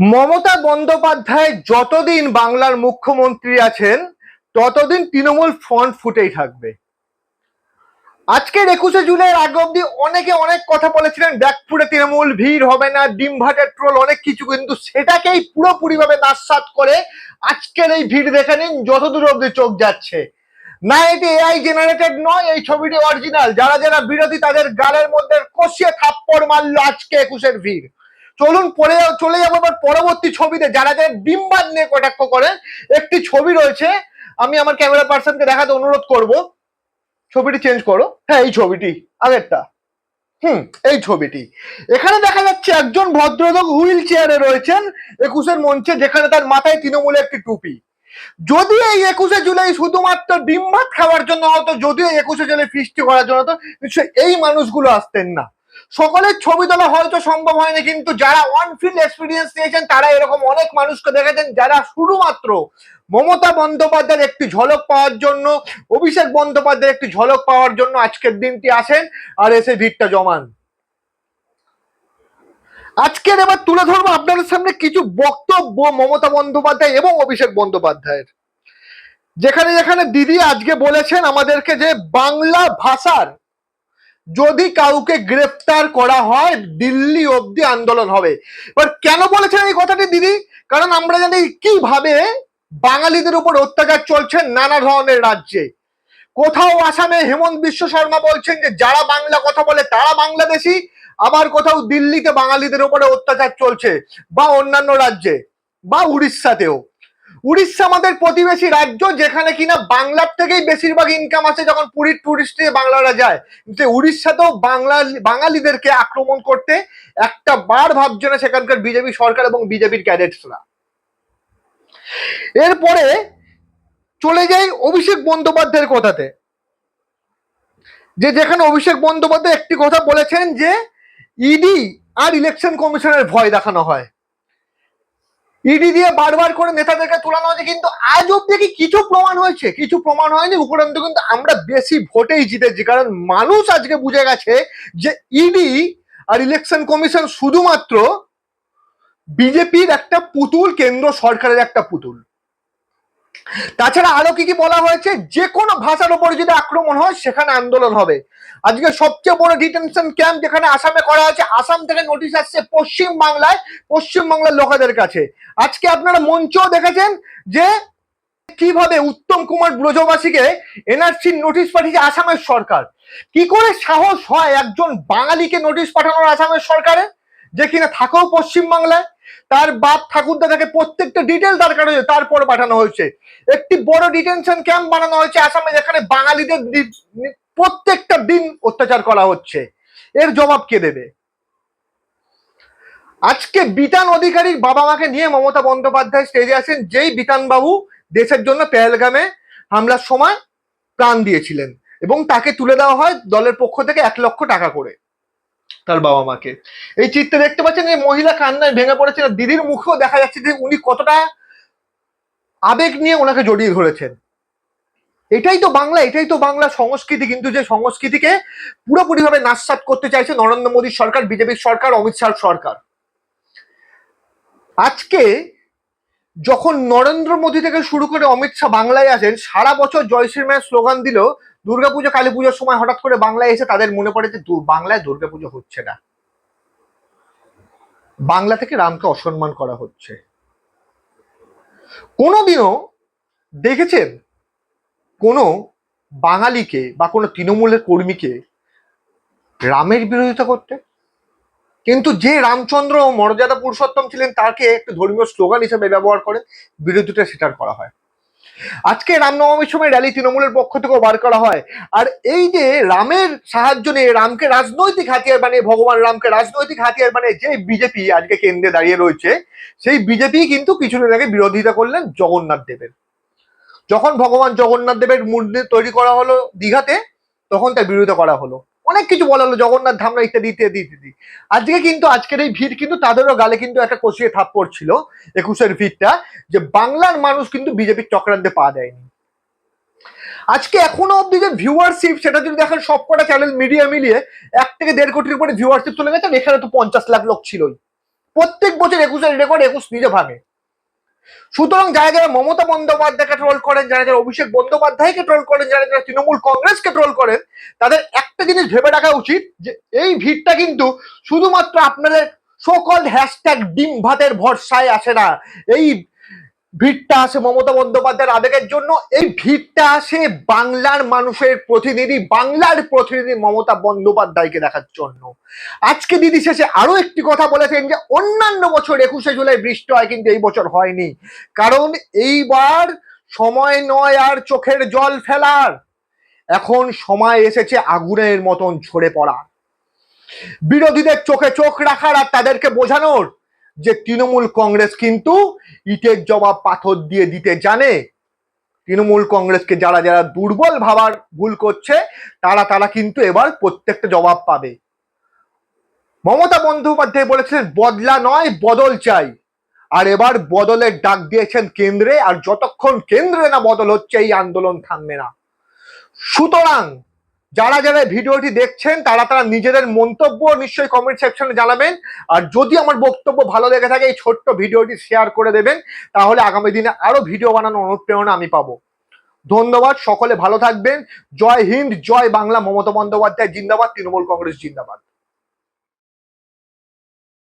মমতা বন্দ্যোপাধ্যায় যতদিন বাংলার মুখ্যমন্ত্রী আছেন ততদিন তৃণমূল ফ্রন্ট ফুটেই থাকবে। আজকের 21শে জুলাইয়ের আগে অব্দি অনেকে অনেক কথা বলেছিলেন, ব্যাকফুটে তৃণমূল, ভিড় হবে না, ডিম ভাটের ট্রোল, অনেক কিছু, কিন্তু সেটাকেই পুরোপুরি ভাবে নাস্বাত করে আজকের এই ভিড় দেখে নিন যতদূর অব্দি চোখ যাচ্ছে। না, এটি এআই জেনারেটেড নয়, এই ছবিটি অরিজিনাল। যারা যারা বিরোধী তাদের গালের মধ্যে কষিয়ে থাপ্পড় মারলো আজকে 21এর ভিড়। চলুন চলে যাবো এবার পরবর্তী ছবিতে। যারা যারা ডিম্বাদ নিয়ে কটাক্ষ করেন, একটি ছবি রয়েছে, আমি আমার ক্যামেরা পার্সনকে দেখাতে অনুরোধ করব। ছবিটি চেঞ্জ করো। হ্যাঁ, এই ছবিটি আগেরটা। এই ছবিটি, এখানে দেখা যাচ্ছে একজন ভদ্রলোক হুইল চেয়ারে রয়েছেন 21এর মঞ্চে, যেখানে তার মাথায় তৃণমূলের একটি টুপি। যদি এই 21শে জুলাই শুধুমাত্র ডিম ভাত খাওয়ার জন্য হতো, যদিও 21শে জুলাই ফিস্টি করার জন্য হতো, নিশ্চয়ই এই মানুষগুলো আসতেন না। সকলের ছবি তোলা হয়তো সম্ভব হয়নি, কিন্তু যারা অন ফিল্ড এক্সপিরিয়েন্স নিয়েছেন তারা এরকম অনেক মানুষকে দেখেছেন, যারা শুধুমাত্র মমতা বন্দ্যোপাধ্যায়ের একটি ঝলক পাওয়ার জন্য, অভিষেক বন্দ্যোপাধ্যায়ের একটি ঝলক পাওয়ার জন্য আজকের দিনটি আসেন আর এসে ভিড়টা জমান। আজকের এবার তুলে ধরবো আপনাদের সামনে কিছু বক্তব্য মমতা বন্দ্যোপাধ্যায় এবং অভিষেক বন্দ্যোপাধ্যায়ের, যেখানে যেখানে দিদি আজকে বলেছেন আমাদেরকে যে বাংলা ভাষার যদি কাউকে গ্রেফতার করা হয় দিল্লি অব্দি আন্দোলন হবে। এবার কেন বলেছেন এই কথাটি দিদি? কারণ আমরা জানি কিভাবে বাঙালিদের উপর অত্যাচার চলছে নানা ধরনের রাজ্যে। কোথাও আসামে হেমন্ত বিশ্ব শর্মা বলছেন যে যারা বাংলা কথা বলে তারা বাংলাদেশি, আবার কোথাও দিল্লিতে বাঙালিদের উপরে অত্যাচার চলছে, বা অন্যান্য রাজ্যে, বা উড়িষ্যাতেও। উড়িষ্যা আমাদের প্রতিবেশী রাজ্য, যেখানে কিনা বাংলার থেকেই বেশিরভাগ ইনকাম আছে, যখন পুরীর টুরিস্ট বাংলারা যায়। কিন্তু উড়িষ্যাতেও বাঙালিদেরকে আক্রমণ করতে একটা বার ভাবছে না সেখানকার বিজেপি সরকার এবং বিজেপির ক্যাডেটসরা। এরপরে চলে যাই অভিষেক বন্দ্যোপাধ্যায়ের কথাতে, যেখানে অভিষেক বন্দ্যোপাধ্যায় একটি কথা বলেছেন যে ইডি আর ইলেকশন কমিশনের ভয় দেখানো হয়, ইডি দিয়ে বারবার করে নেতাদেরকে তোলানো হয়েছে, কিন্তু আজ অব্দি কি কিছু প্রমাণ হয়েছে? কিছু প্রমাণ হয়নি। উপরন্তু কিন্তু আমরা বেশি ভোটেই জিতেছি, কারণ মানুষ আজকে বুঝে গেছে যে ইডি আর ইলেকশন কমিশন শুধুমাত্র বিজেপির একটা পুতুল, কেন্দ্র সরকারের একটা পুতুল। তাছাড়া আরো কি কি বলা হয়েছে, যে কোনো ভাষার উপর যদি আক্রমণ হয় সেখানে আন্দোলন হবে। আজকে সবচেয়ে বড় ডিটেনশন ক্যাম্প যেখানে আসামে করা হয়েছে, আসাম থেকে নোটিশ আসছে পশ্চিমবাংলার লোকেদের কাছে। আজকে আপনারা মঞ্চও দেখেছেন যে কিভাবে উত্তম কুমার ব্রজবাসীকে এনআরসির নোটিশ পাঠিয়েছে আসামের সরকার। কি করে সাহস হয় একজন বাঙালিকে নোটিশ পাঠানোর আসামের সরকারে, যে কিনা থাকেও পশ্চিমবাংলায়? তার বাপ ঠাকুরদা থেকে প্রত্যেকটা ডিটেল দরকার হয়েছে, তারপরে পাঠানো হয়েছে। একটি বড় ডিটেনশন ক্যাম্প বানানো হয়েছে আসামে, যেখানে বাঙালিদের প্রত্যেকটা দিন অত্যাচার করা হচ্ছে। এর জবাব কে দেবে? আজকে বিতান অধিকারীর বাবা মাকে নিয়ে মমতা বন্দ্যোপাধ্যায় স্টেজে আছেন, যেই বিতান বাবু দেশের জন্য পেহেলগামে হামলার সময় প্রাণ দিয়েছিলেন, এবং তাকে তুলে দেওয়া হয় দলের পক্ষ থেকে 1 লক্ষ টাকা করে তার বাবা মাকে। এই চিত্রে দেখতে পাচ্ছেন এই মহিলা কান্নায় ভেঙে পড়েছেন, দিদির মুখেও দেখা যাচ্ছে যে উনি কতটা আবেগ নিয়ে ওনাকে জড়িয়ে ধরেছেন। এটাই তো বাংলা, এটাই তো বাংলা সংস্কৃতি। কিন্তু যে সংস্কৃতিকে পুরোপুরি ভাবে নাশসাত করতে চাইছে নরেন্দ্র মোদীর সরকার, বিজেপির সরকার, অমিত শাহ সরকার। আজকে যখন নরেন্দ্র মোদী থেকে শুরু করে অমিত শাহ বাংলায় আসেন, সারা বছর জয় শ্রীরামের স্লোগান দিলেও দুর্গাপুজো কালী পুজোর সময় হঠাৎ করে বাংলায় এসে তাদের মনে পড়ে যে বাংলায় দুর্গাপুজো হচ্ছে না, বাংলা থেকে রামকে অসম্মান করা হচ্ছে। কোনোদিনও দেখেছেন কোনো বাঙালিকে বা কোনো তৃণমূলের কর্মীকে রামের বিরোধিতা করতে? কিন্তু যে রামচন্দ্র মর্যাদা পুরুষোত্তম ছিলেন তাকে একটা ধর্মীয় স্লোগান হিসেবে ব্যবহার করে বিরোধিতা স্বীকার করা হয়। আজকে রামনবমীর সময় র্যালি তৃণমূলের পক্ষ থেকেও বার করা হয়। আর এই যে রামের সাহায্য নিয়ে, রামকে রাজনৈতিক হাতিয়ার বানিয়ে, ভগবান রামকে রাজনৈতিক হাতিয়ার বানিয়ে যে বিজেপি আজকে কেন্দ্রে দাঁড়িয়ে রয়েছে, সেই বিজেপি কিন্তু কিছুদিন আগে বিরোধিতা করলেন জগন্নাথ দেবের। যখন ভগবান জগন্নাথ দেবের মূর্তি তৈরি করা হলো দীঘাতে, তখন তার বিরোধিতা করা হলো, অনেক কিছু বলা হলো, জগন্নাথ ধামরা ইত্যাদি ইত্যাদি ইত্যাদি। আজকে কিন্তু আজকের এই ভিড় কিন্তু তাদেরও গালে কিন্তু একটা কষিয়ে থাপ্পড় ছিল 21এর ভিড়টা, যে বাংলার মানুষ কিন্তু বিজেপির চক্রান্তে পা দেয়নি। আজকে এখনো অব্দি যে ভিউয়ারশিপ, সেটা যদি দেখেন সবকটা চ্যানেল মিডিয়া মিলিয়ে 1 থেকে 1.5 কোটির উপরে ভিউয়ারশিপ চলে গেছে। এখানে তো 50 লাখ লোক ছিলই, প্রত্যেক বছর 21-এর রেকর্ড 21 নিজে ভাঙে। সুতরাং যারা যারা মমতা বন্দ্যোপাধ্যায়কে ট্রোল করেন, যারা যারা অভিষেক বন্দ্যোপাধ্যায়কে ট্রোল করেন, যারা যারা তৃণমূল কংগ্রেসকে ট্রোল করেন, তাদের একটা জিনিস ভেবে রাখা উচিত যে এই ভিড়টা কিন্তু শুধুমাত্র আপনাদের সকল হ্যাশট্যাগ ডিম ভাতের ভরসায় আসে না। এই ভিড়টা আসে মমতা বন্দ্যোপাধ্যায়ের আবেগের জন্য, এই ভিড়টা আসে বাংলার মানুষের প্রতিনিধি, বাংলার প্রতিনিধি মমতা বন্দ্যোপাধ্যায়কে দেখার জন্য। আজকে দিদি শেষে আরো একটি কথা বলেছেন যে অন্যান্য বছর 21শে জুলাই বৃষ্টি হয়, কিন্তু এই বছর হয়নি, কারণ এইবার সময় নয় আর চোখের জল ফেলার, এখন সময় এসেছে আগুনের মতন ঝরে পড়া, বিরোধীদের চোখে চোখ রাখার আর তাদেরকে বোঝানোর যে তৃণমূল কংগ্রেস কিন্তু ইটের জবাব পাথর দিয়ে দিতে জানে। তৃণমূল কংগ্রেসকে যারা যারা দুর্বল ভাবার ভুল করছে তারা তারা কিন্তু এবার প্রত্যেকটা জবাব পাবে। মমতা বন্দ্যোপাধ্যায় বলেছিলেন বদলা নয় বদল চাই, আর এবার বদলের ডাক দিয়েছেন কেন্দ্রে, আর যতক্ষণ কেন্দ্রে না বদল হচ্ছে এই আন্দোলন থামবে না। সুতরাং যারা যারা ভিডিওটি দেখছেন তারা তারা নিজেদের মন্তব্য নিশ্চয়ই কমেন্ট সেকশনে জানাবেন, আর যদি আমার বক্তব্য ভালো লেগে থাকে এই ছোট্ট ভিডিওটি শেয়ার করে দেবেন, তাহলে আগামী দিনে আরো ভিডিও বানানোর অনুপ্রেরণা আমি পাবো। ধন্যবাদ, সকলে ভালো থাকবেন। জয় হিন্দ, জয় বাংলা, মমতা বন্দ্যোপাধ্যায় জিন্দাবাদ, তৃণমূল কংগ্রেস জিন্দাবাদ।